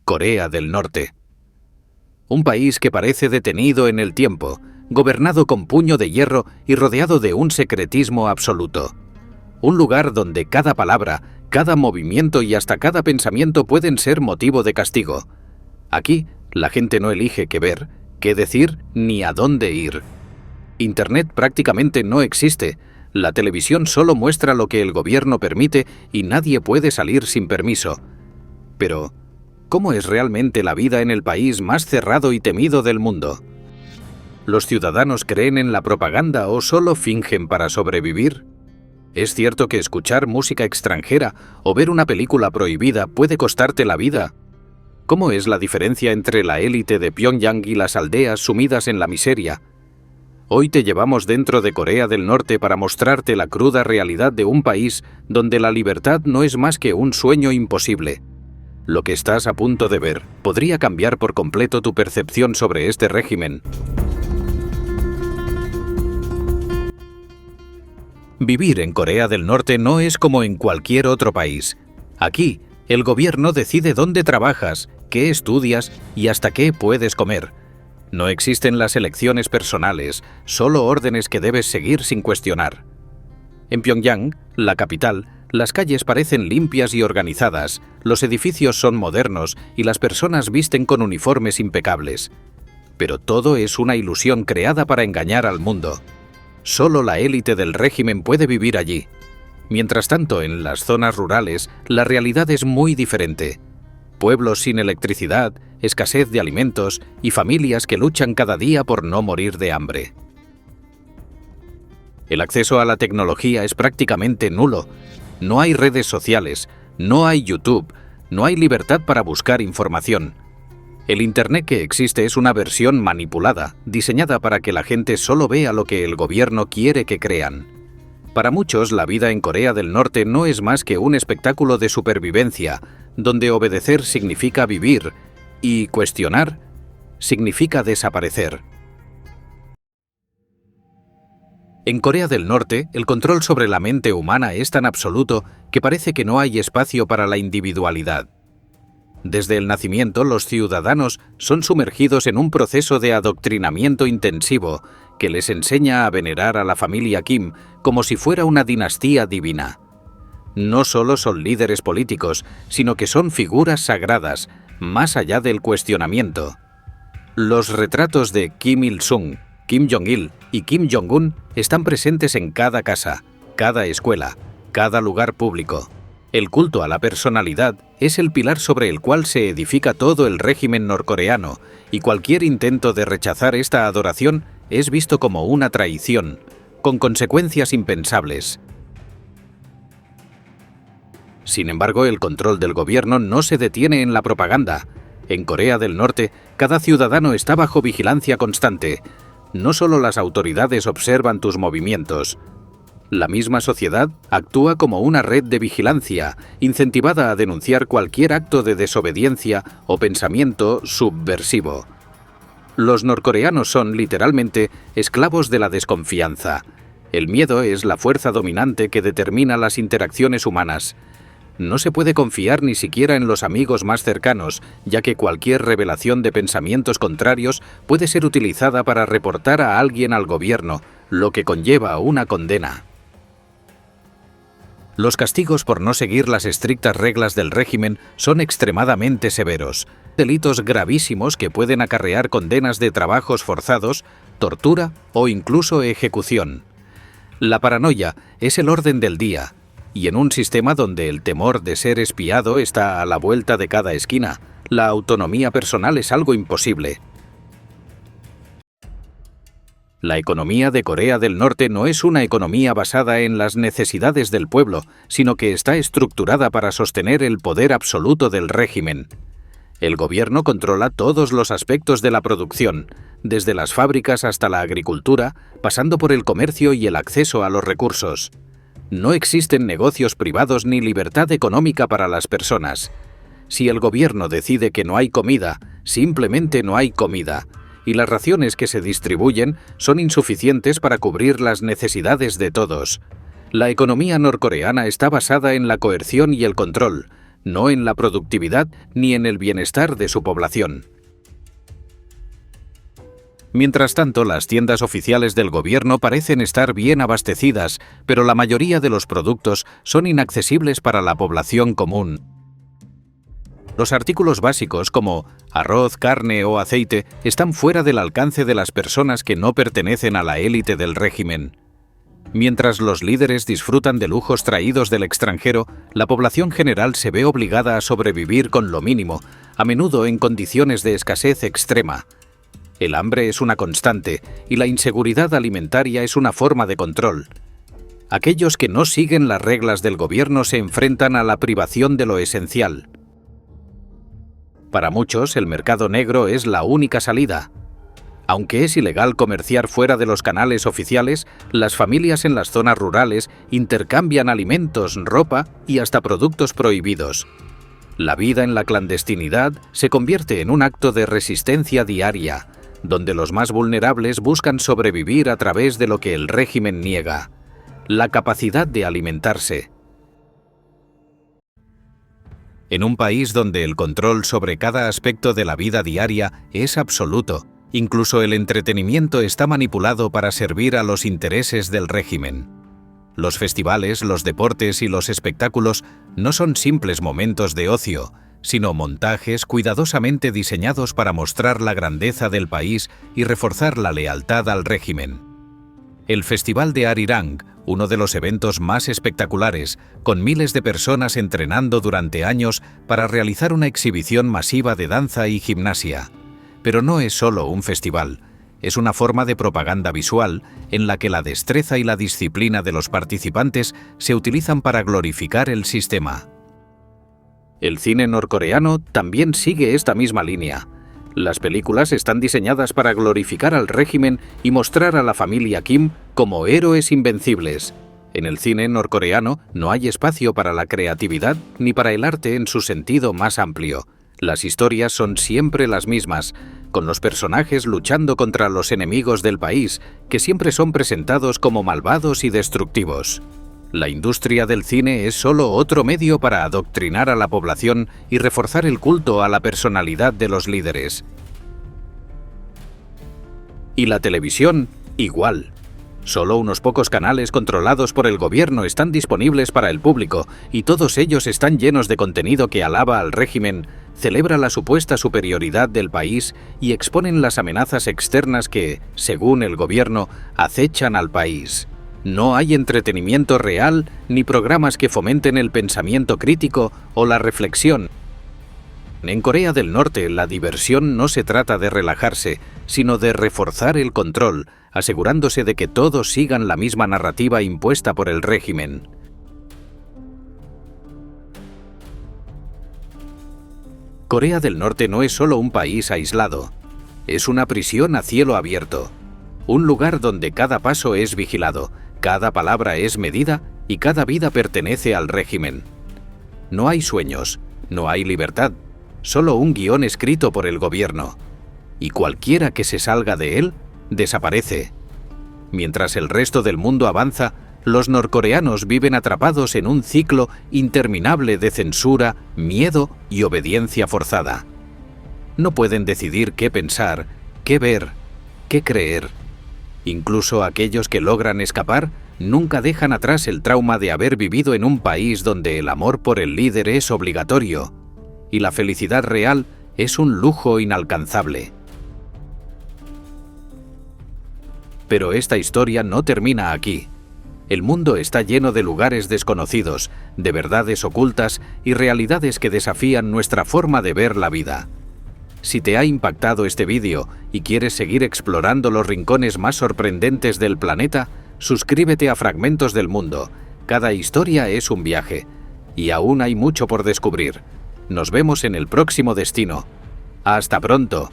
Corea del Norte. Un país que parece detenido en el tiempo, gobernado con puño de hierro y rodeado de un secretismo absoluto. Un lugar donde cada palabra, cada movimiento y hasta cada pensamiento pueden ser motivo de castigo. Aquí, la gente no elige qué ver, qué decir ni a dónde ir. Internet prácticamente no existe. La televisión solo muestra lo que el gobierno permite y nadie puede salir sin permiso. Pero, ¿cómo es realmente la vida en el país más cerrado y temido del mundo? ¿Los ciudadanos creen en la propaganda o solo fingen para sobrevivir? ¿Es cierto que escuchar música extranjera o ver una película prohibida puede costarte la vida? ¿Cómo es la diferencia entre la élite de Pyongyang y las aldeas sumidas en la miseria? Hoy te llevamos dentro de Corea del Norte para mostrarte la cruda realidad de un país donde la libertad no es más que un sueño imposible. Lo que estás a punto de ver podría cambiar por completo tu percepción sobre este régimen. Vivir en Corea del Norte no es como en cualquier otro país. Aquí, el gobierno decide dónde trabajas, qué estudias y hasta qué puedes comer. No existen las elecciones personales, solo órdenes que debes seguir sin cuestionar. En Pyongyang, la capital, las calles parecen limpias y organizadas, los edificios son modernos y las personas visten con uniformes impecables. Pero todo es una ilusión creada para engañar al mundo. Solo la élite del régimen puede vivir allí. Mientras tanto, en las zonas rurales, la realidad es muy diferente. Pueblos sin electricidad, escasez de alimentos y familias que luchan cada día por no morir de hambre. El acceso a la tecnología es prácticamente nulo. No hay redes sociales, no hay YouTube, no hay libertad para buscar información. El Internet que existe es una versión manipulada, diseñada para que la gente solo vea lo que el gobierno quiere que crean. Para muchos, la vida en Corea del Norte no es más que un espectáculo de supervivencia, donde obedecer significa vivir y cuestionar significa desaparecer. En Corea del Norte, el control sobre la mente humana es tan absoluto que parece que no hay espacio para la individualidad. Desde el nacimiento, los ciudadanos son sumergidos en un proceso de adoctrinamiento intensivo que les enseña a venerar a la familia Kim como si fuera una dinastía divina. No solo son líderes políticos, sino que son figuras sagradas, más allá del cuestionamiento. Los retratos de Kim Il-sung, Kim Jong-il y Kim Jong-un están presentes en cada casa, cada escuela, cada lugar público. El culto a la personalidad es el pilar sobre el cual se edifica todo el régimen norcoreano, y cualquier intento de rechazar esta adoración es visto como una traición, con consecuencias impensables. Sin embargo, el control del gobierno no se detiene en la propaganda. En Corea del Norte, cada ciudadano está bajo vigilancia constante. No solo las autoridades observan tus movimientos. La misma sociedad actúa como una red de vigilancia, incentivada a denunciar cualquier acto de desobediencia o pensamiento subversivo. Los norcoreanos son, literalmente, esclavos de la desconfianza. El miedo es la fuerza dominante que determina las interacciones humanas. No se puede confiar ni siquiera en los amigos más cercanos, ya que cualquier revelación de pensamientos contrarios puede ser utilizada para reportar a alguien al gobierno, lo que conlleva una condena. Los castigos por no seguir las estrictas reglas del régimen son extremadamente severos. Delitos gravísimos que pueden acarrear condenas de trabajos forzados, tortura o incluso ejecución. La paranoia es el orden del día, y en un sistema donde el temor de ser espiado está a la vuelta de cada esquina, la autonomía personal es algo imposible. La economía de Corea del Norte no es una economía basada en las necesidades del pueblo, sino que está estructurada para sostener el poder absoluto del régimen. El gobierno controla todos los aspectos de la producción, desde las fábricas hasta la agricultura, pasando por el comercio y el acceso a los recursos. No existen negocios privados ni libertad económica para las personas. Si el gobierno decide que no hay comida, simplemente no hay comida, y las raciones que se distribuyen son insuficientes para cubrir las necesidades de todos. La economía norcoreana está basada en la coerción y el control. no en la productividad ni en el bienestar de su población. Mientras tanto, las tiendas oficiales del gobierno parecen estar bien abastecidas, pero la mayoría de los productos son inaccesibles para la población común. Los artículos básicos como arroz, carne o aceite están fuera del alcance de las personas que no pertenecen a la élite del régimen. Mientras los líderes disfrutan de lujos traídos del extranjero, la población general se ve obligada a sobrevivir con lo mínimo, a menudo en condiciones de escasez extrema. El hambre es una constante y la inseguridad alimentaria es una forma de control. Aquellos que no siguen las reglas del gobierno se enfrentan a la privación de lo esencial. Para muchos, el mercado negro es la única salida. Aunque es ilegal comerciar fuera de los canales oficiales, las familias en las zonas rurales intercambian alimentos, ropa y hasta productos prohibidos. La vida en la clandestinidad se convierte en un acto de resistencia diaria, donde los más vulnerables buscan sobrevivir a través de lo que el régimen niega: la capacidad de alimentarse. En un país donde el control sobre cada aspecto de la vida diaria es absoluto, incluso el entretenimiento está manipulado para servir a los intereses del régimen. Los festivales, los deportes y los espectáculos no son simples momentos de ocio, sino montajes cuidadosamente diseñados para mostrar la grandeza del país y reforzar la lealtad al régimen. El Festival de Arirang, uno de los eventos más espectaculares, con miles de personas entrenando durante años para realizar una exhibición masiva de danza y gimnasia. Pero no es solo un festival, es una forma de propaganda visual en la que la destreza y la disciplina de los participantes se utilizan para glorificar el sistema. El cine norcoreano también sigue esta misma línea. Las películas están diseñadas para glorificar al régimen y mostrar a la familia Kim como héroes invencibles. En el cine norcoreano no hay espacio para la creatividad ni para el arte en su sentido más amplio. Las historias son siempre las mismas, con los personajes luchando contra los enemigos del país, que siempre son presentados como malvados y destructivos. La industria del cine es solo otro medio para adoctrinar a la población y reforzar el culto a la personalidad de los líderes. Y la televisión, igual. Solo unos pocos canales controlados por el gobierno están disponibles para el público, y todos ellos están llenos de contenido que alaba al régimen, celebra la supuesta superioridad del país y exponen las amenazas externas que, según el gobierno, acechan al país. No hay entretenimiento real ni programas que fomenten el pensamiento crítico o la reflexión. En Corea del Norte, la diversión no se trata de relajarse, sino de reforzar el control, asegurándose de que todos sigan la misma narrativa impuesta por el régimen. Corea del Norte no es solo un país aislado, es una prisión a cielo abierto, un lugar donde cada paso es vigilado, cada palabra es medida y cada vida pertenece al régimen. No hay sueños, no hay libertad, solo un guión escrito por el gobierno. Y cualquiera que se salga de él, desaparece. Mientras el resto del mundo avanza, los norcoreanos viven atrapados en un ciclo interminable de censura, miedo y obediencia forzada. No pueden decidir qué pensar, qué ver, qué creer. Incluso aquellos que logran escapar nunca dejan atrás el trauma de haber vivido en un país donde el amor por el líder es obligatorio y la felicidad real es un lujo inalcanzable. Pero esta historia no termina aquí. El mundo está lleno de lugares desconocidos, de verdades ocultas y realidades que desafían nuestra forma de ver la vida. Si te ha impactado este vídeo y quieres seguir explorando los rincones más sorprendentes del planeta, suscríbete a Fragmentos del Mundo. Cada historia es un viaje, y aún hay mucho por descubrir. Nos vemos en el próximo destino. ¡Hasta pronto!